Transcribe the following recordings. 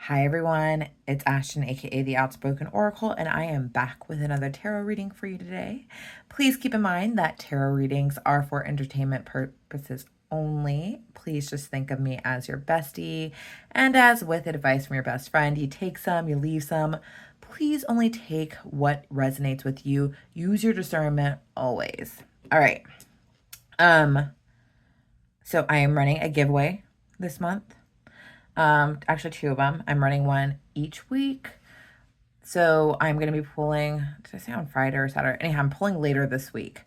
Hi everyone, it's Ashton, aka the Outspoken Oracle, and I am back with another tarot reading for you today. Please keep in mind that tarot readings are for entertainment purposes only. Please just think of me as your bestie, and as with advice from your best friend, you take some, you leave some. Please only take what resonates with you. Use your discernment always. All right. So I am running a giveaway this month. Actually two of them. I'm running one each week. So I'm going to be pulling, did I say on Friday or Saturday? Anyhow, I'm pulling later this week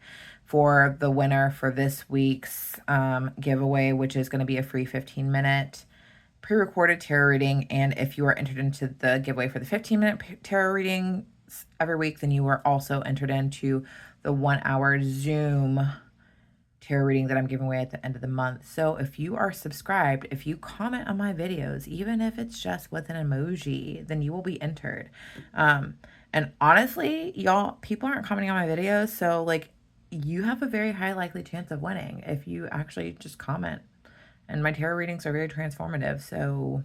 for the winner for this week's giveaway, which is going to be a free 15-minute pre-recorded tarot reading. And if you are entered into the giveaway for the 15-minute tarot readings every week, then you are also entered into the 1-hour Zoom tarot reading that I'm giving away at the end of the month. So if you are subscribed, if you comment on my videos, even if it's just with an emoji, then you will be entered. And honestly, y'all, people aren't commenting on my videos, so like you have a very high likely chance of winning if you actually just comment. And my tarot readings are very transformative, so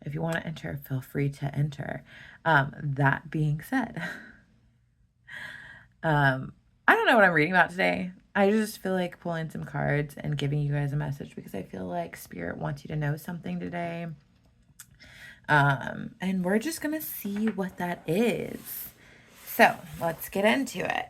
if you want to enter, feel free to enter. That being said, I don't know what I'm reading about today. I just feel like pulling some cards and giving you guys a message because I feel like Spirit wants you to know something today. And we're just going to see what that is. So let's get into it.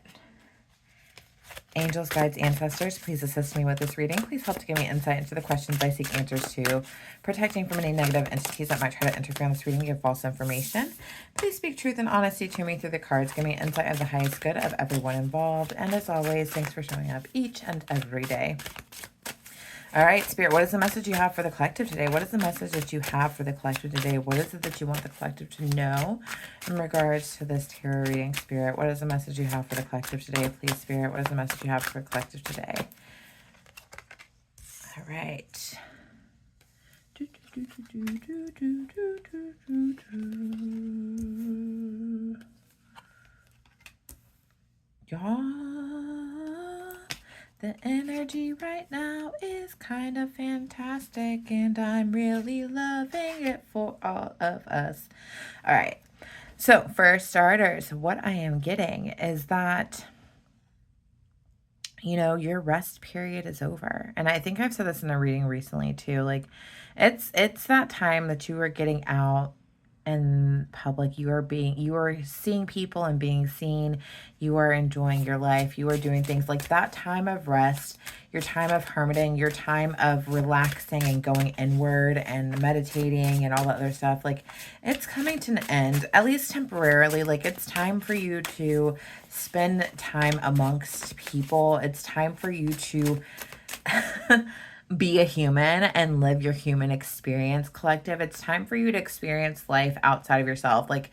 Angels, guides, ancestors, please assist me with this reading. Please help to give me insight into the questions I seek answers to, protecting from any negative entities that might try to interfere in this reading, give false information. Please speak truth and honesty to me through the cards. Give me insight of the highest good of everyone involved. And as always, thanks for showing up each and every day. All right, Spirit, what is the message you have for the collective today? What is the message that you have for the collective today? What is it that you want the collective to know in regards to this tarot reading, Spirit? What is the message you have for the collective today, please, Spirit? What is the message you have for the collective today? All right. Y'all, the energy right now is kind of fantastic, and I'm really loving it for all of us. All right. So for starters, what I am getting is that, you know, your rest period is over. And I think I've said this in a reading recently too. Like it's that time that you are getting out in public. You are seeing people and being seen. You are enjoying your life. You are doing things like that time of rest, your time of hermiting, your time of relaxing and going inward and meditating and all that other stuff. Like it's coming to an end, at least temporarily. Like it's time for you to spend time amongst people. It's time for you to be a human and live your human experience, collective. It's time for you to experience life outside of yourself. Like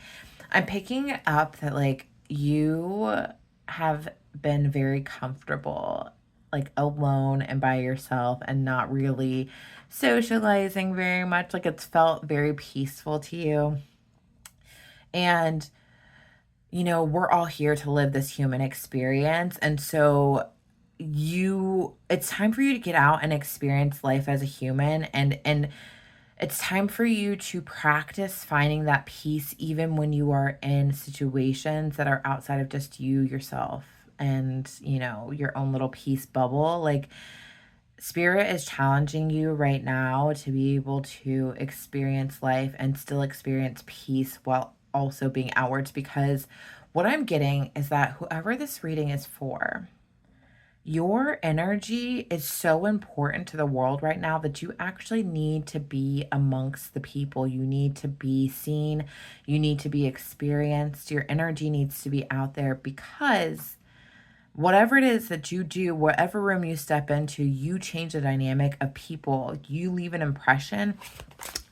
I'm picking up that like you have been very comfortable like alone and by yourself and not really socializing very much. Like it's felt very peaceful to you. And you know, we're all here to live this human experience. And so it's time for you to get out and experience life as a human, and it's time for you to practice finding that peace even when you are in situations that are outside of just you, yourself, and you know, your own little peace bubble. Like Spirit is challenging you right now to be able to experience life and still experience peace while also being outwards, because what I'm getting is that whoever this reading is for, your energy is so important to the world right now that you actually need to be amongst the people. You need to be seen. You need to be experienced. Your energy needs to be out there, because whatever it is that you do, whatever room you step into, you change the dynamic of people. You leave an impression.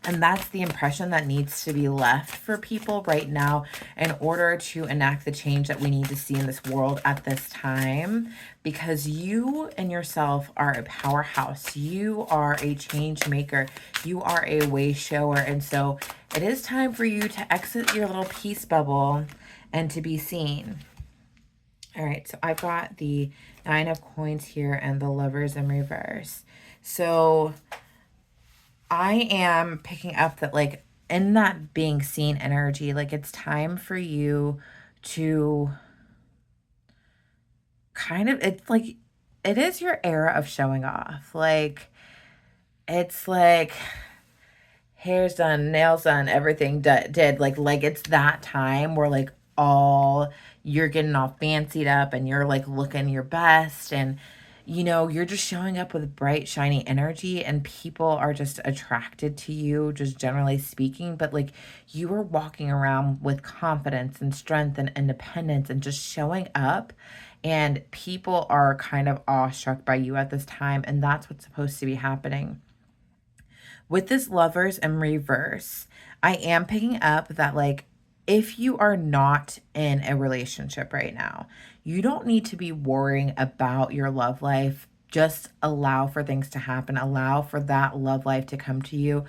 And that's the impression that needs to be left for people right now in order to enact the change that we need to see in this world at this time. Because you and yourself are a powerhouse. You are a change maker. You are a way shower. And so it is time for you to exit your little peace bubble and to be seen. All right, so I've got the 9 of Coins here and the Lovers in reverse. So I am picking up that like in that being seen energy, like it's time for you to kind of, it's like, it is your era of showing off. Like, it's like, hair's done, nails done, everything did. Like it's that time where like all you're getting all fancied up and you're like looking your best, and you're just showing up with bright, shiny energy, and people are just attracted to you, just generally speaking. But like you are walking around with confidence and strength and independence and just showing up. And people are kind of awestruck by you at this time. And that's what's supposed to be happening. With this lovers in reverse, I am picking up that, like, if you are not in a relationship right now, you don't need to be worrying about your love life. Just allow for things to happen, allow for that love life to come to you.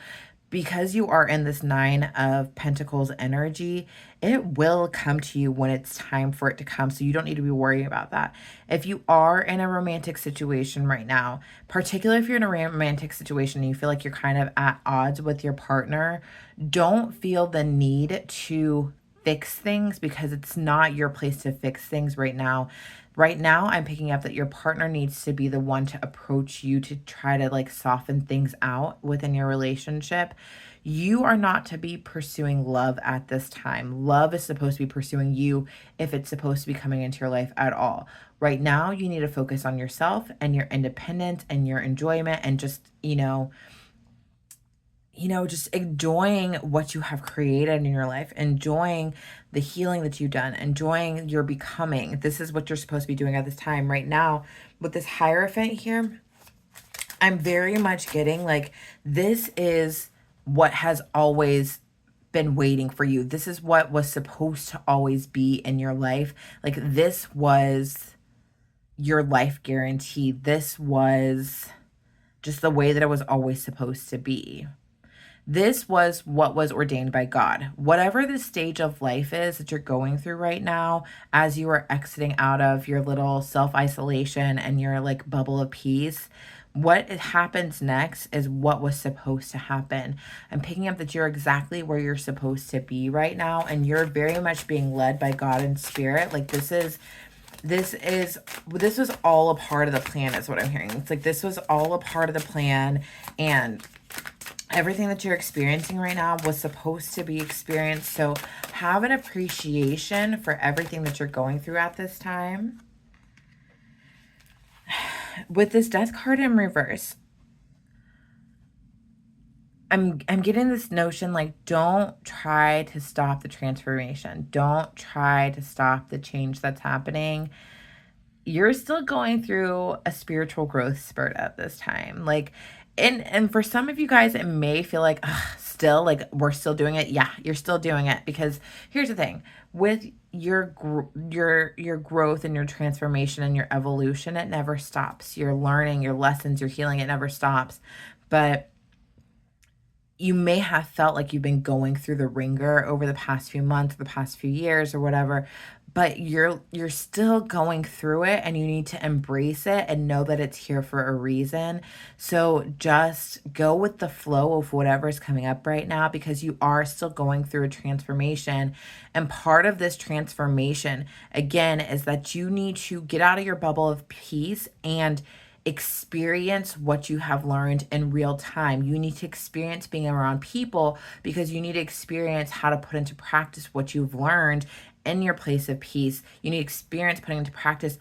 Because you are in this Nine of Pentacles energy, it will come to you when it's time for it to come. So you don't need to be worrying about that. If you are in a romantic situation right now, particularly if you're in a romantic situation and you feel like you're kind of at odds with your partner, don't feel the need to fix things, because it's not your place to fix things right now. Right now, I'm picking up that your partner needs to be the one to approach you to try to like soften things out within your relationship. You are not to be pursuing love at this time. Love is supposed to be pursuing you, if it's supposed to be coming into your life at all. Right now, you need to focus on yourself and your independence and your enjoyment, and just, just enjoying what you have created in your life, enjoying the healing that you've done, enjoying your becoming. This is what you're supposed to be doing at this time. Right now, with this Hierophant here, I'm very much getting like, this is what has always been waiting for you. This is what was supposed to always be in your life. Like, this was your life guarantee. This was just the way that it was always supposed to be. This was what was ordained by God. Whatever the stage of life is that you're going through right now, as you are exiting out of your little self-isolation and your like bubble of peace, what happens next is what was supposed to happen. I'm picking up that you're exactly where you're supposed to be right now, and you're very much being led by God and Spirit. Like, this was all a part of the plan, is what I'm hearing. It's like this was all a part of the plan, and everything that you're experiencing right now was supposed to be experienced. So have an appreciation for everything that you're going through at this time. With this Death card in reverse, I'm getting this notion like, don't try to stop the transformation. Don't try to stop the change that's happening. You're still going through a spiritual growth spurt at this time. Like, and for some of you guys, it may feel like, still, like, we're still doing it. Yeah, you're still doing it, because here's the thing with your growth and your transformation and your evolution, it never stops. You're learning your lessons, you're healing, it never stops. But you may have felt like you've been going through the ringer over the past few months, the past few years or whatever, but you're still going through it, and you need to embrace it and know that it's here for a reason. So just go with the flow of whatever's coming up right now, because you are still going through a transformation. And part of this transformation, again, is that you need to get out of your bubble of peace and experience what you have learned in real time. You need to experience being around people, because you need to experience how to put into practice what you've learned in your place of peace. You need experience putting into practice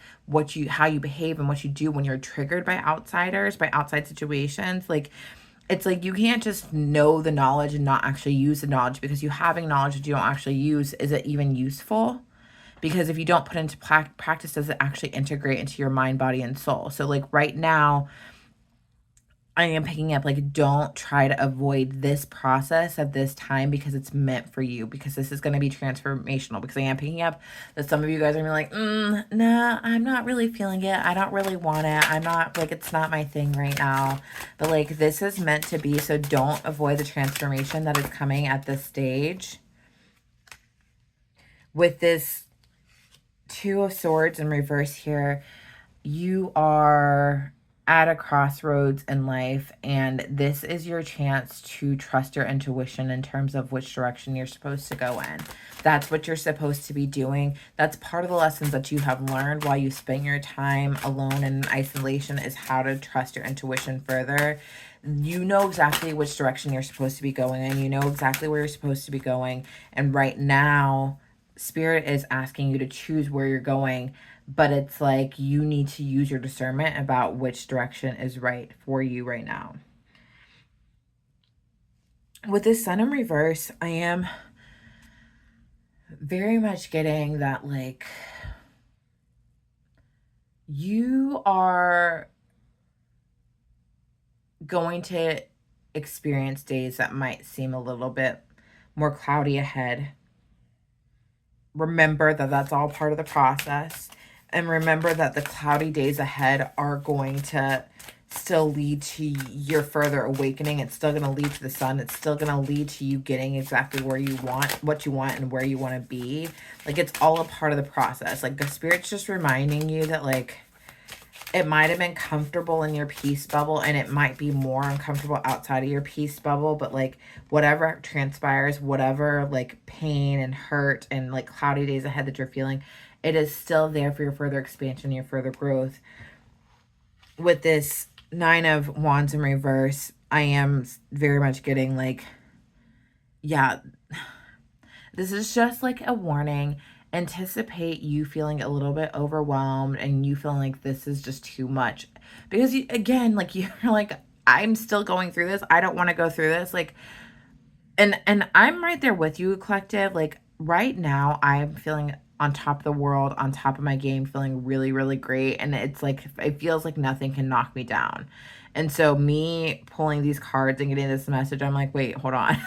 how you behave and what you do when you're triggered by outsiders, by outside situations. Like, it's like you can't just know the knowledge and not actually use the knowledge, because you having knowledge that you don't actually use, is it even useful? Because if you don't put into practice, does it actually integrate into your mind, body, and soul? So like right now, I am picking up like, don't try to avoid this process of this time, because it's meant for you, because this is going to be transformational. Because I am picking up that some of you guys are going to be like, nah, I'm not really feeling it. I don't really want it. I'm not, like, it's not my thing right now. But like, this is meant to be. So don't avoid the transformation that is coming at this stage. With this Two of Swords in reverse here, you are at a crossroads in life, and this is your chance to trust your intuition in terms of which direction you're supposed to go in. That's what you're supposed to be doing. That's part of the lessons that you have learned while you spend your time alone and in isolation, is how to trust your intuition further. You know exactly which direction you're supposed to be going in. You know exactly where you're supposed to be going. And right now, Spirit is asking you to choose where you're going, but it's like you need to use your discernment about which direction is right for you right now. With this Sun in reverse, I am very much getting that, like, you are going to experience days that might seem a little bit more cloudy ahead. Remember that that's all part of the process. And remember that the cloudy days ahead are going to still lead to your further awakening. It's still going to lead to the sun. It's still going to lead to you getting exactly where you want, what you want, and where you want to be. Like, it's all a part of the process. Like, the Spirit's just reminding you that, like, it might have been comfortable in your peace bubble, and it might be more uncomfortable outside of your peace bubble, but like whatever transpires, whatever like pain and hurt and like cloudy days ahead that you're feeling, it is still there for your further expansion, your further growth. With this Nine of Wands in reverse, I am very much getting like, yeah, this is just like a warning. Anticipate you feeling a little bit overwhelmed and you feeling like this is just too much. Because you, again, like you're like, I'm still going through this. I don't want to go through this. Like, and I'm right there with you, collective. Like right now, I'm feeling on top of the world, on top of my game, feeling really, really great. And it's like, it feels like nothing can knock me down. And so me pulling these cards and getting this message, I'm like, wait, hold on.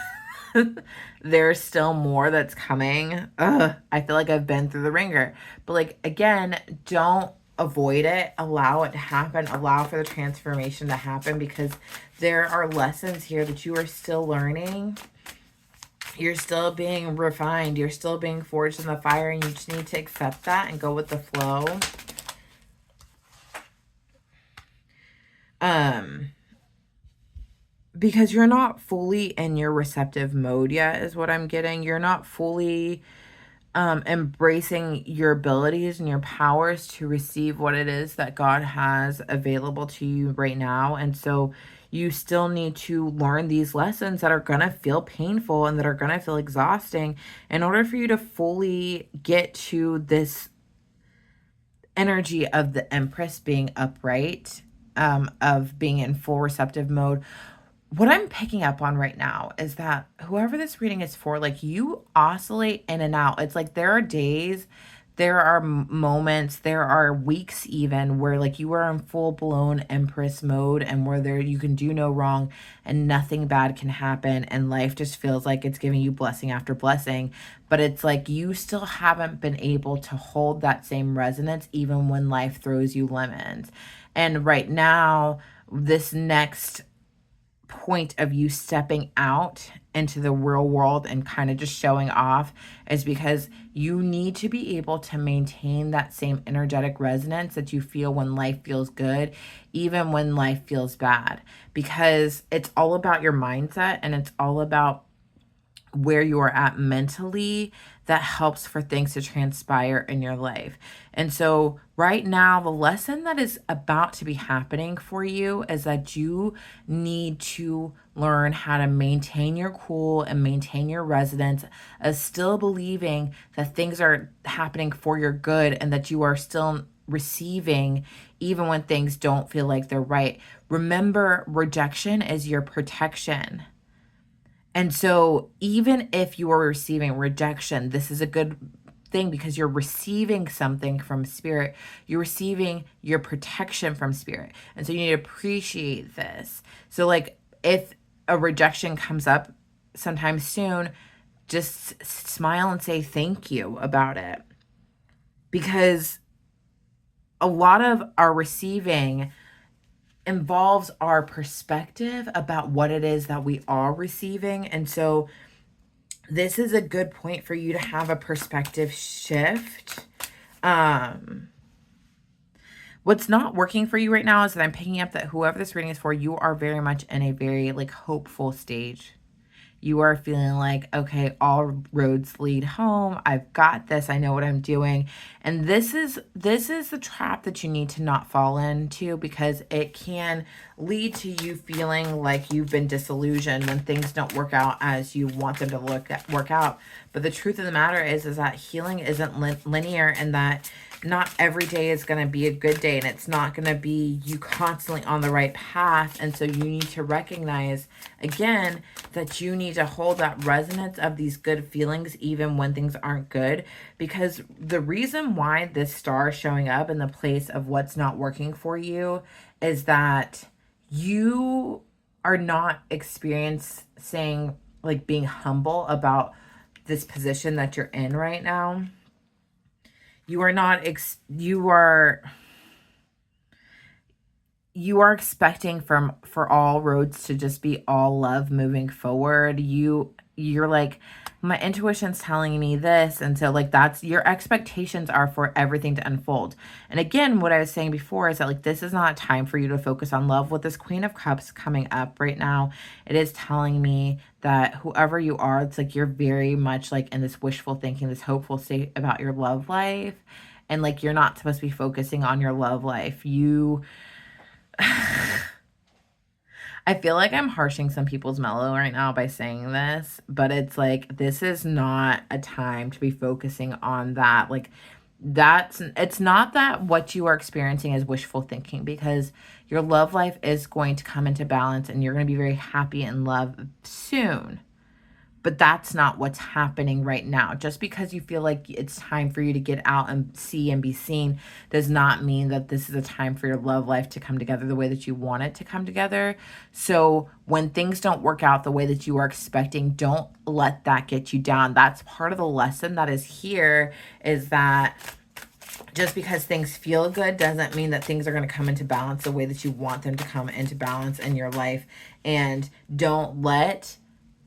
There's still more that's coming. Ugh, I feel like I've been through the ringer. But like, again, don't avoid it. Allow it to happen. Allow for the transformation to happen, because there are lessons here that you are still learning. You're still being refined. You're still being forged in the fire, and you just need to accept that and go with the flow. Because you're not fully in your receptive mode yet, is what I'm getting. You're not fully embracing your abilities and your powers to receive what it is that God has available to you right now. And so you still need to learn these lessons that are going to feel painful and that are going to feel exhausting in order for you to fully get to this energy of the Empress being upright, of being in full receptive mode. What I'm picking up on right now is that whoever this reading is for, like, you oscillate in and out. It's like there are days, there are moments, there are weeks even where like you are in full blown Empress mode, and where there you can do no wrong and nothing bad can happen, and life just feels like it's giving you blessing after blessing. But it's like you still haven't been able to hold that same resonance even when life throws you lemons. And right now, this next point of you stepping out into the real world and kind of just showing off is because you need to be able to maintain that same energetic resonance that you feel when life feels good, even when life feels bad, because it's all about your mindset and it's all about where you are at mentally that helps for things to transpire in your life. And so right now, the lesson that is about to be happening for you is that you need to learn how to maintain your cool and maintain your resonance, as still believing that things are happening for your good and that you are still receiving even when things don't feel like they're right. Remember, rejection is your protection. And so even if you are receiving rejection, this is a good thing because you're receiving something from Spirit. You're receiving your protection from Spirit. And so you need to appreciate this. So like if a rejection comes up sometime soon, just smile and say thank you about it. Because a lot of our receiving involves our perspective about what it is that we are receiving. And so this is a good point for you to have a perspective shift. What's not working for you right now is that I'm picking up that whoever this reading is for, you are very much in a very like hopeful stage. You are feeling like, okay, all roads lead home. I've got this. I know what I'm doing. And this is the trap that you need to not fall into, because it can lead to you feeling like you've been disillusioned when things don't work out as you want them to work out. But the truth of the matter is that healing isn't linear, and that not every day is going to be a good day, and it's not going to be you constantly on the right path. And so you need to recognize again that you need to hold that resonance of these good feelings even when things aren't good, because the reason why this star is showing up in the place of what's not working for you is that you are not experiencing like being humble about this position that you're in right now. You are not you are expecting for all roads to just be all love moving forward. You're like, my intuition's telling me this, and so like that's your expectations are for everything to unfold. And again, what I was saying before is that like this is not a time for you to focus on love. With this Queen of Cups coming up right now, it is telling me that whoever you are, it's like you're very much like in this wishful thinking, this hopeful state about your love life. And like you're not supposed to be focusing on your love life. I feel like I'm harshing some people's mellow right now by saying this, but it's like this is not a time to be focusing on that. Like it's not that what you are experiencing is wishful thinking, because your love life is going to come into balance and you're going to be very happy in love soon. But that's not what's happening right now. Just because you feel like it's time for you to get out and see and be seen does not mean that this is a time for your love life to come together the way that you want it to come together. So when things don't work out the way that you are expecting, don't let that get you down. That's part of the lesson that is here, is that just because things feel good doesn't mean that things are going to come into balance the way that you want them to come into balance in your life. And don't let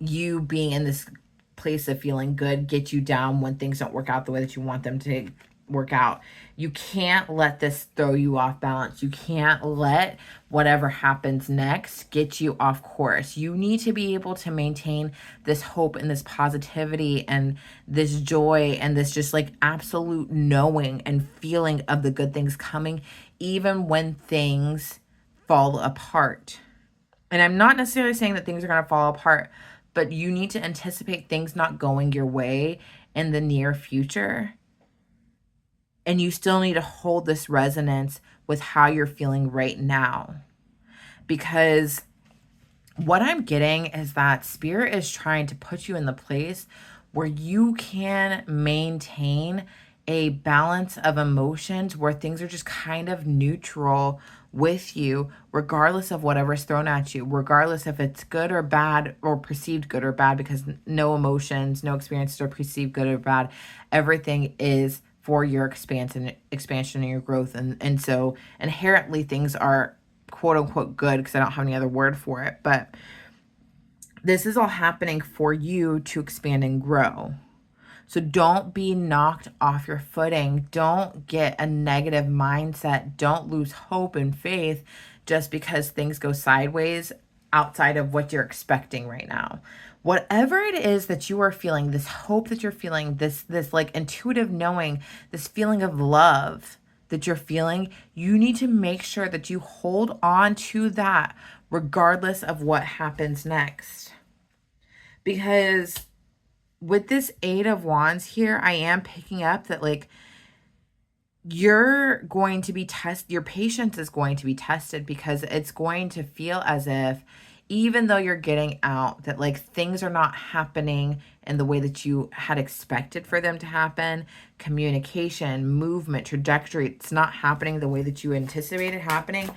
you being in this place of feeling good get you down when things don't work out the way that you want them to work out. You can't let this throw you off balance. You can't let whatever happens next get you off course. You need to be able to maintain this hope and this positivity and this joy and this just like absolute knowing and feeling of the good things coming, even when things fall apart. And I'm not necessarily saying that things are going to fall apart, but you need to anticipate things not going your way in the near future. And you still need to hold this resonance with how you're feeling right now. Because what I'm getting is that Spirit is trying to put you in the place where you can maintain a balance of emotions where things are just kind of neutral with you, regardless of whatever's thrown at you, regardless if it's good or bad or perceived good or bad, because no emotions, no experiences are perceived good or bad. Everything is for your expansion and your growth. And so inherently things are quote unquote good, because I don't have any other word for it. But this is all happening for you to expand and grow. So don't be knocked off your footing. Don't get a negative mindset. Don't lose hope and faith just because things go sideways outside of what you're expecting right now. Whatever it is that you are feeling, this hope that you're feeling, this like intuitive knowing, this feeling of love that you're feeling, you need to make sure that you hold on to that regardless of what happens next. Because with this Eight of Wands here, I am picking up that like you're going to be your patience is going to be tested, because it's going to feel as if even though you're getting out, that like things are not happening in the way that you had expected for them to happen. Communication, movement, trajectory, it's not happening the way that you anticipated happening.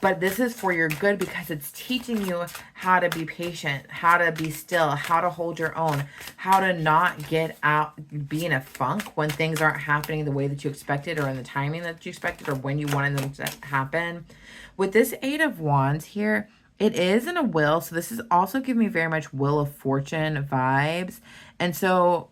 But this is for your good, because it's teaching you how to be patient, how to be still, how to hold your own, how to not get out, be in a funk when things aren't happening the way that you expected or in the timing that you expected or when you wanted them to happen. With this Eight of Wands here, it is in a wheel. So this is also giving me very much Wheel of Fortune vibes. And so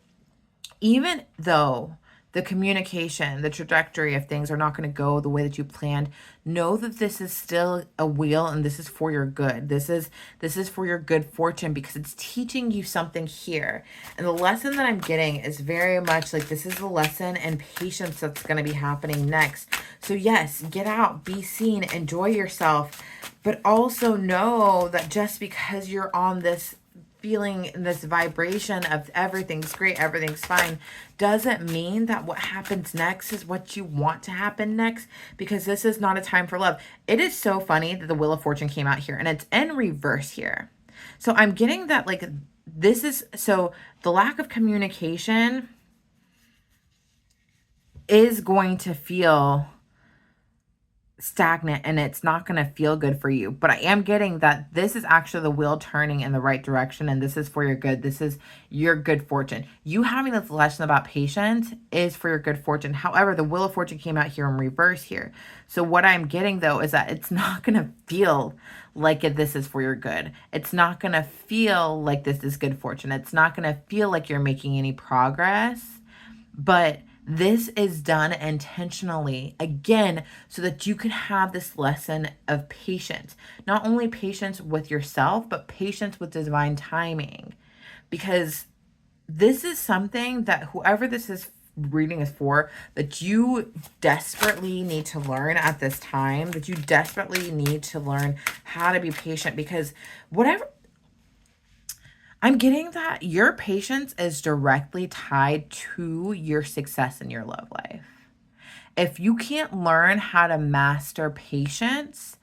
even though the communication, the trajectory of things are not going to go the way that you planned, know that this is still a wheel and this is for your good. This is for your good fortune because it's teaching you something here. And the lesson that I'm getting is very much like this is the lesson and patience that's going to be happening next. So yes, get out, be seen, enjoy yourself, but also know that just because you're on this feeling, this vibration of everything's great, everything's fine, doesn't mean that what happens next is what you want to happen next, because this is not a time for love. It is so funny that the Wheel of Fortune came out here and it's in reverse here. So I'm getting that like this is, so the lack of communication is going to feel stagnant and it's not going to feel good for you. But I am getting that this is actually the wheel turning in the right direction and this is for your good. This is your good fortune. You having this lesson about patience is for your good fortune. However, the Wheel of Fortune came out here in reverse here. So what I'm getting though is that it's not going to feel like this is for your good. It's not going to feel like this is good fortune. It's not going to feel like you're making any progress, but this is done intentionally, again, so that you can have this lesson of patience. Not only patience with yourself, but patience with divine timing. Because this is something that whoever this is reading is for, that you desperately need to learn at this time, that you desperately need to learn how to be patient. Because whatever, I'm getting that your patience is directly tied to your success in your love life. If you can't learn how to master patience,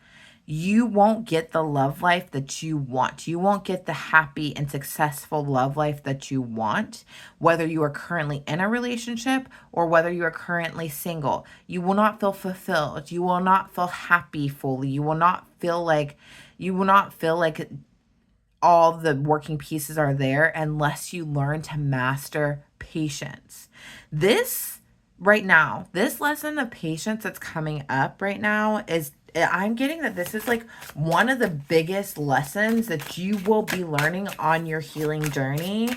you won't get the love life that you want. You won't get the happy and successful love life that you want, whether you are currently in a relationship or whether you are currently single. You will not feel fulfilled. You will not feel happy fully. You will not feel like all the working pieces are there unless you learn to master patience. This right now, this lesson of patience that's coming up right now is, I'm getting that this is like one of the biggest lessons that you will be learning on your healing journey.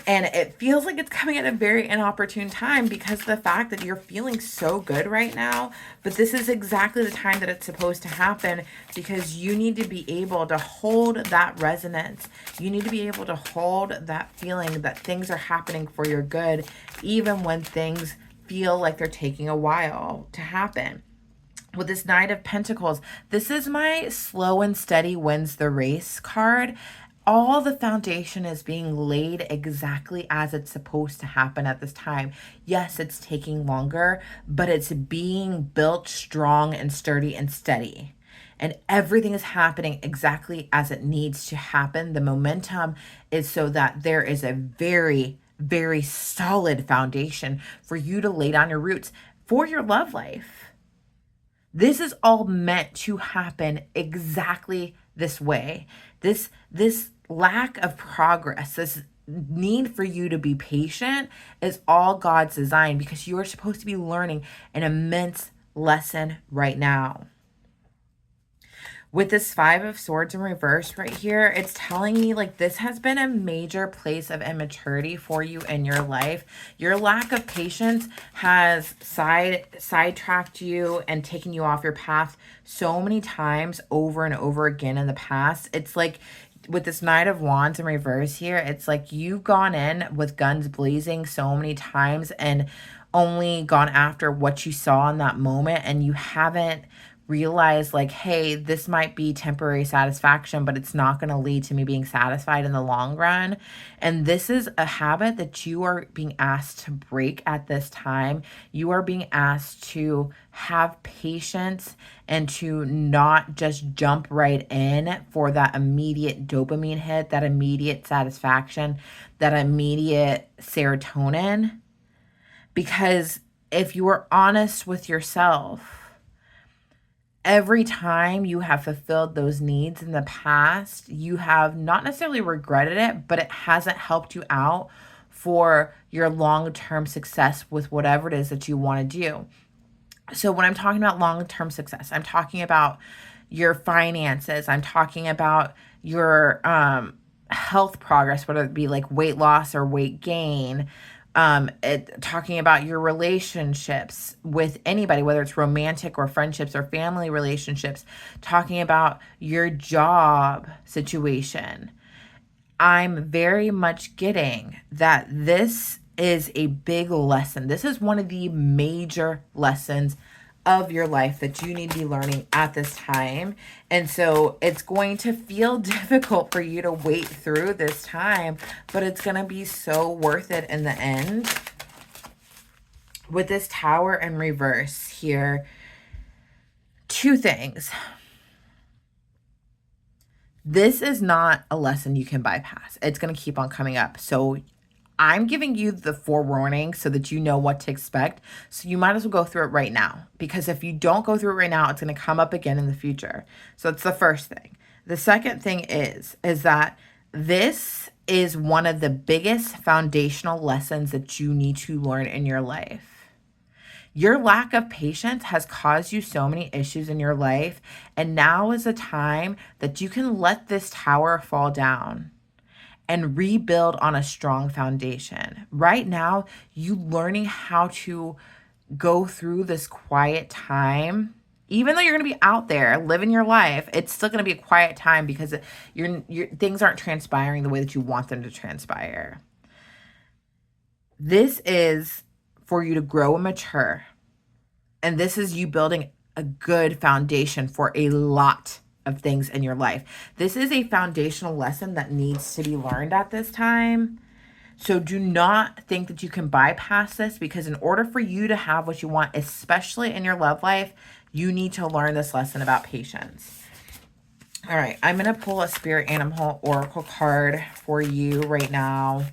And it feels like it's coming at a very inopportune time because of the fact that you're feeling so good right now. But this is exactly the time that it's supposed to happen because you need to be able to hold that resonance. You need to be able to hold that feeling that things are happening for your good, even when things feel like they're taking a while to happen. With this Knight of Pentacles, this is my slow and steady wins the race card. All the foundation is being laid exactly as it's supposed to happen at this time. Yes, it's taking longer, but it's being built strong and sturdy and steady. And everything is happening exactly as it needs to happen. The momentum is so that there is a very, very solid foundation for you to lay down your roots for your love life. This is all meant to happen exactly this way. This lack of progress, this need for you to be patient is all God's design because you are supposed to be learning an immense lesson right now. With this Five of Swords in reverse right here, it's telling me like this has been a major place of immaturity for you in your life. Your lack of patience has sidetracked you and taken you off your path so many times over and over again in the past. It's like with this Knight of Wands in reverse here, it's like you've gone in with guns blazing so many times and only gone after what you saw in that moment, and you haven't realized like, hey, this might be temporary satisfaction, but it's not going to lead to me being satisfied in the long run. And this is a habit that you are being asked to break at this time. You are being asked to have patience and to not just jump right in for that immediate dopamine hit, that immediate satisfaction, that immediate serotonin. Because if you are honest with yourself, every time you have fulfilled those needs in the past, you have not necessarily regretted it, but it hasn't helped you out for your long-term success with whatever it is that you want to do. So when I'm talking about long-term success, I'm talking about your finances. I'm talking about your health progress, whether it be like weight loss or weight gain, talking about your relationships with anybody, whether it's romantic or friendships or family relationships, talking about your job situation. I'm very much getting that this is a big lesson. This is one of the major lessons of your life that you need to be learning at this time. And so it's going to feel difficult for you to wait through this time, but it's going to be so worth it in the end. With this Tower in reverse here, two things. This is not a lesson you can bypass. It's going to keep on coming up. So I'm giving you the forewarning so that you know what to expect. So you might as well go through it right now, because if you don't go through it right now, it's going to come up again in the future. So it's the first thing. The second thing is that this is one of the biggest foundational lessons that you need to learn in your life. Your lack of patience has caused you so many issues in your life, and now is a time that you can let this tower fall down and rebuild on a strong foundation. Right now, you learning how to go through this quiet time, even though you're going to be out there living your life, it's still going to be a quiet time because your things aren't transpiring the way that you want them to transpire. This is for you to grow and mature. And this is you building a good foundation for a lot of things in your life. This is a foundational lesson that needs to be learned at this time. So do not think that you can bypass this, because in order for you to have what you want, especially in your love life, you need to learn this lesson about patience. All right, I'm going to pull a Spirit Animal Oracle card for you right now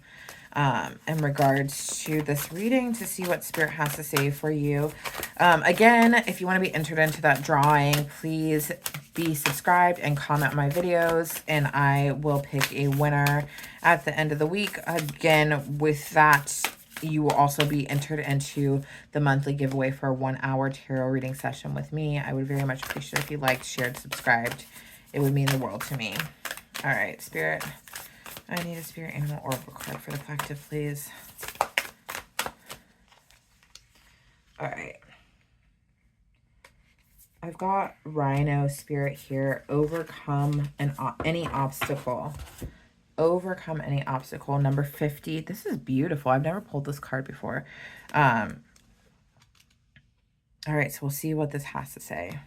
in regards to this reading to see what Spirit has to say for you. Again, if you want to be entered into that drawing, please be subscribed and comment my videos, and I will pick a winner at the end of the week. Again, with that, you will also be entered into the monthly giveaway for a 1-hour tarot reading session with me. I would very much appreciate it if you liked, shared, subscribed. It would mean the world to me. All right, Spirit. I need a Spirit Animal Oracle card for the collective, please. All right. I've got Rhino Spirit here. Overcome any obstacle. Overcome any obstacle. Number 50. This is beautiful. I've never pulled this card before. All right, so we'll see what this has to say.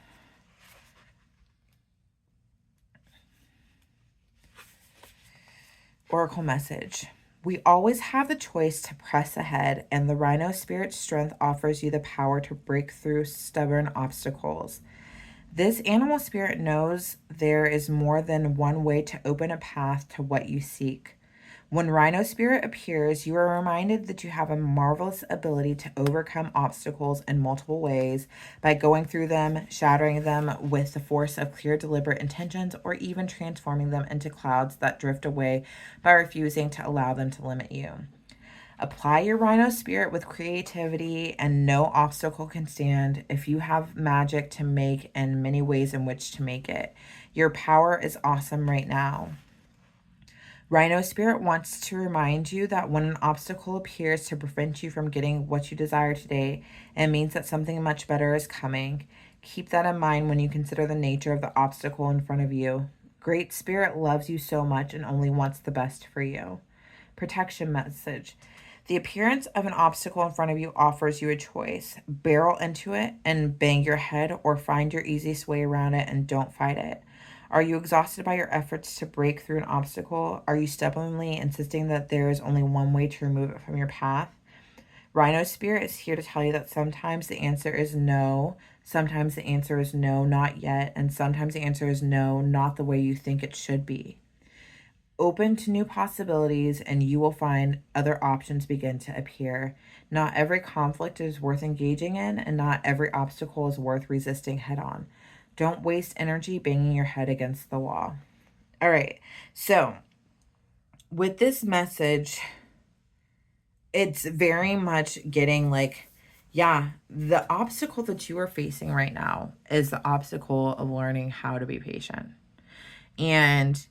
Oracle message. We always have the choice to press ahead, and the Rhino Spirit strength offers you the power to break through stubborn obstacles. This animal spirit knows there is more than one way to open a path to what you seek. When Rhino Spirit appears, you are reminded that you have a marvelous ability to overcome obstacles in multiple ways by going through them, shattering them with the force of clear, deliberate intentions, or even transforming them into clouds that drift away by refusing to allow them to limit you. Apply your Rhino Spirit with creativity, and no obstacle can stand. If you have magic to make and many ways in which to make it, your power is awesome right now. Rhino Spirit wants to remind you that when an obstacle appears to prevent you from getting what you desire today, it means that something much better is coming. Keep that in mind when you consider the nature of the obstacle in front of you. Great Spirit loves you so much and only wants the best for you. Protection message. The appearance of an obstacle in front of you offers you a choice. Barrel into it and bang your head, or find your easiest way around it and don't fight it. Are you exhausted by your efforts to break through an obstacle? Are you stubbornly insisting that there is only one way to remove it from your path? Rhino Spirit is here to tell you that sometimes the answer is no, sometimes the answer is no, not yet, and sometimes the answer is no, not the way you think it should be. Open to new possibilities, and you will find other options begin to appear. Not every conflict is worth engaging in, and not every obstacle is worth resisting head on. Don't waste energy banging your head against the wall. All right, so with this message, it's very much getting like, yeah, the obstacle that you are facing right now is the obstacle of learning how to be patient. And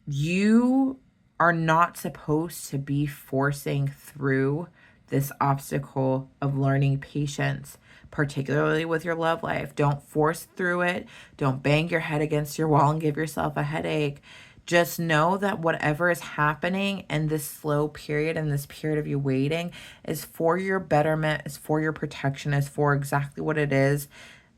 you are not supposed to be forcing through this obstacle of learning patience, particularly with your love life. Don't force through it. Don't bang your head against your wall and give yourself a headache. Just know that whatever is happening in this slow period and this period of you waiting is for your betterment, is for your protection, is for exactly what it is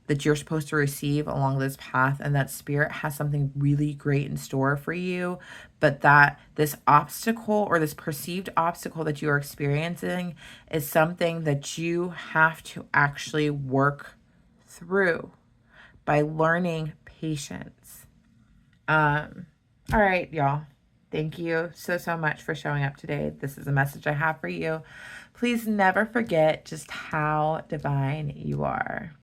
that you're supposed to receive along this path, and that spirit has something really great in store for you. But that this obstacle or this perceived obstacle that you are experiencing is something that you have to actually work through by learning patience. All right, y'all. Thank you so much for showing up today. This is a message I have for you. Please never forget just how divine you are.